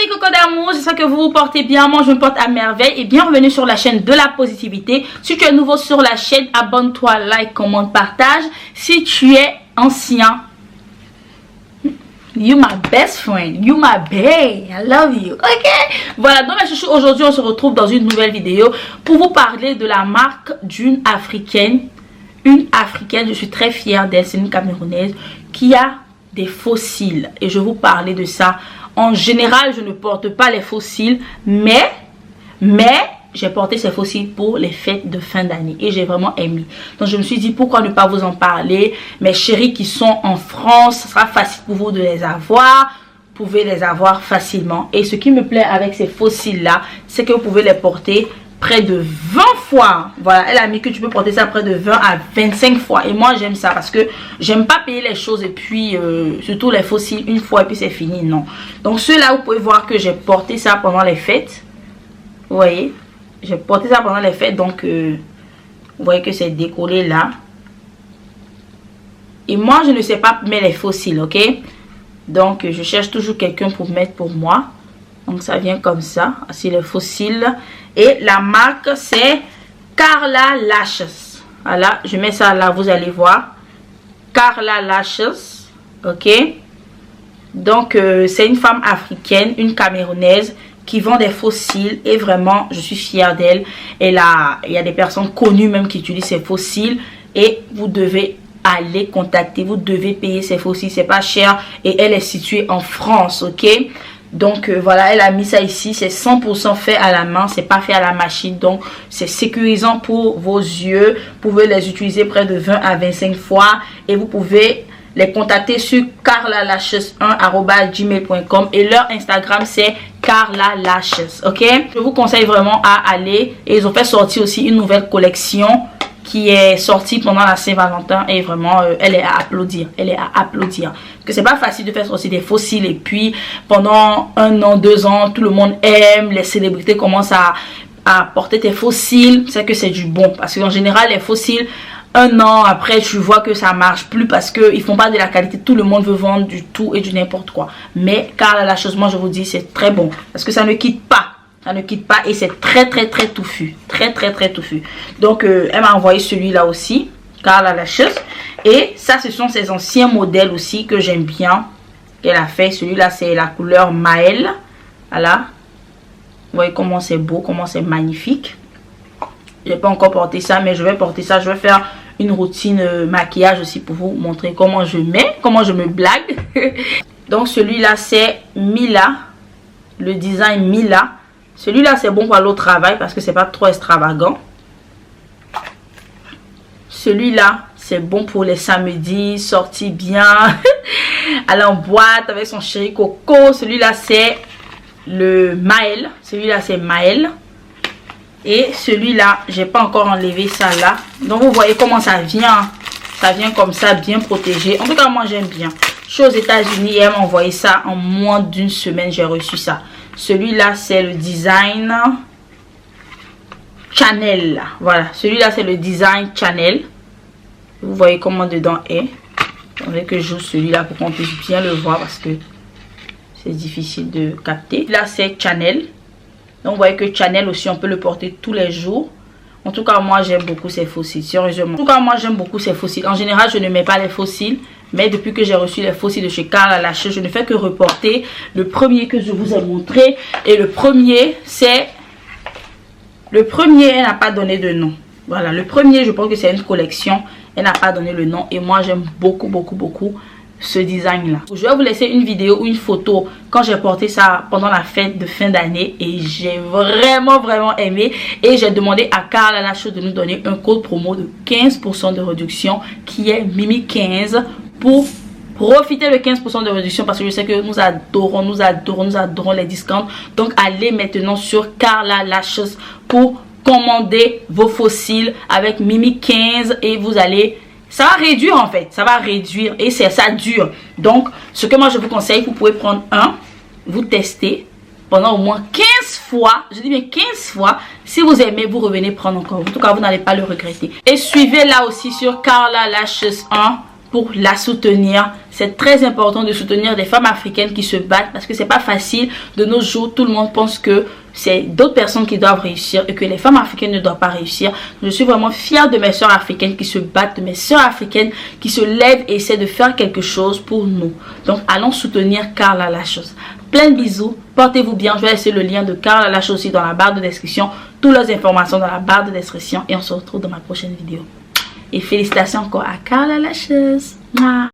mes cocos d'amour, j'espère que vous vous portez bien. Moi je me porte à merveille et bienvenue sur la chaîne de la positivité. Si tu es nouveau sur la chaîne, abonne-toi, like, commente, partage. Si tu es ancien, you my best friend, you my bae, I love you, ok? Voilà, donc mes chouchous, aujourd'hui on se retrouve dans une nouvelle vidéo pour vous parler de la marque d'une africaine. Une africaine, je suis très fière d'elle, c'est une Camerounaise qui a des fossiles. Et je vais vous parler de ça. En général, je ne porte pas les fossiles, mais j'ai porté ces fossiles pour les fêtes de fin d'année et j'ai vraiment aimé. Donc je me suis dit pourquoi ne pas vous en parler. Mes chéris qui sont en France, ce sera facile pour vous de les avoir. Vous pouvez les avoir facilement. Et ce qui me plaît avec ces fossiles là, c'est que vous pouvez les porter près de 20 fois. Voilà, elle a mis que tu peux porter ça près de 20 à 25 fois. Et moi j'aime ça parce que j'aime pas payer les choses et puis surtout les fossiles une fois et puis c'est fini. Non. Donc ceux-là, vous pouvez voir que j'ai porté ça pendant les fêtes. Vous voyez, j'ai porté ça pendant les fêtes. Donc vous voyez que c'est décollé là. Et moi je ne sais pas mettre les fossiles, ok? Donc je cherche toujours quelqu'un pour mettre pour moi. Donc ça vient comme ça, c'est les fossiles. Et la marque c'est Carla Lashes. Voilà, je mets ça là, vous allez voir. Carla Lashes, ok. Donc c'est une femme africaine, une Camerounaise qui vend des fossiles. Et vraiment, je suis fière d'elle. Il y a des personnes connues même qui utilisent ces fossiles. Et vous devez aller contacter, vous devez payer ces fossiles, c'est pas cher. Et elle est située en France, ok. Donc voilà, elle a mis ça ici, c'est 100% fait à la main, c'est pas fait à la machine. Donc c'est sécurisant pour vos yeux. Vous pouvez les utiliser près de 20 à 25 fois. Et vous pouvez les contacter sur carlalashes1@gmail.com. Et leur Instagram c'est Carla Lashes, ok. Je vous conseille vraiment à aller. Et ils ont fait sortir aussi une nouvelle collection qui est sortie pendant la Saint-Valentin et vraiment elle est à applaudir, elle est à applaudir, parce que c'est pas facile de faire sortir des fossiles et puis pendant 1 an, 2 ans tout le monde aime, les célébrités commencent à porter tes fossiles. C'est que c'est du bon, parce qu'en général les fossiles 1 an après tu vois que ça marche plus parce que ils font pas de la qualité. Tout le monde veut vendre du tout et du n'importe quoi, mais Carla Lashes, moi je vous dis c'est très bon parce que ça ne quitte pas. Ça ne quitte pas et c'est très touffu. Très touffu. Donc elle m'a envoyé celui-là aussi, Carla Lashes. Et ça ce sont ses anciens modèles aussi que j'aime bien. Qu'elle a fait. Celui-là c'est la couleur Maël. Voilà. Vous voyez comment c'est beau, comment c'est magnifique. Je n'ai pas encore porté ça, mais je vais porter ça. Je vais faire une routine maquillage aussi pour vous montrer comment je mets, comment je me blague. Donc celui-là c'est Mila. Le design Mila. Celui-là c'est bon pour aller au travail parce que c'est pas trop extravagant. Celui-là c'est bon pour les samedis, sortir bien, aller en boîte avec son chéri Coco. Celui-là c'est le Maël. Celui-là c'est Maël. Et celui-là, j'ai pas encore enlevé ça là. Donc vous voyez comment ça vient. Ça vient comme ça, bien protégé. En tout cas moi j'aime bien. Je suis aux États-Unis et elle m'a envoyé ça en moins d'1 semaine. J'ai reçu ça. Celui-là c'est le design Chanel. Voilà, celui-là c'est le design Chanel. Vous voyez comment dedans est. Attendez que je joue celui-là pour qu'on puisse bien le voir parce que c'est difficile de capter. Là c'est Chanel. Donc vous voyez que Chanel aussi on peut le porter tous les jours. En tout cas moi j'aime beaucoup ces fossiles, sérieusement. En tout cas moi j'aime beaucoup ces fossiles. En général je ne mets pas les fossiles. Mais depuis que j'ai reçu les fossiles de chez Carla Lashes, je ne fais que reporter le premier que je vous ai montré. Et le premier, c'est... Le premier, elle n'a pas donné de nom. Voilà, le premier, je pense que c'est une collection. Elle n'a pas donné le nom. Et moi, j'aime beaucoup ce design-là. Je vais vous laisser une vidéo ou une photo quand j'ai porté ça pendant la fête de fin d'année. Et j'ai vraiment aimé. Et j'ai demandé à Carla Lashes de nous donner un code promo de 15% de réduction qui est Mimi15. Pour profiter de 15% de réduction parce que je sais que nous adorons les discounts. Donc allez maintenant sur Carla Lashes pour commander vos fossiles avec Mimi 15 et vous allez, ça va réduire en fait, ça va réduire et ça dure. Donc ce que moi je vous conseille, vous pouvez prendre un, vous testez pendant au moins 15 fois, je dis bien 15 fois. Si vous aimez, vous revenez prendre encore. En tout cas, vous n'allez pas le regretter. Et suivez là aussi sur Carla Lashes 1 pour la soutenir. C'est très important de soutenir des femmes africaines qui se battent parce que c'est pas facile. De nos jours, tout le monde pense que c'est d'autres personnes qui doivent réussir et que les femmes africaines ne doivent pas réussir. Je suis vraiment fière de mes soeurs africaines qui se battent, de mes soeurs africaines qui se lèvent et essaient de faire quelque chose pour nous. Donc allons soutenir Carla Lachose. Plein de bisous, portez-vous bien. Je vais laisser le lien de Carla Lachose aussi dans la barre de description. Toutes les informations dans la barre de description et on se retrouve dans ma prochaine vidéo. Et félicitations encore à Carla Lachose.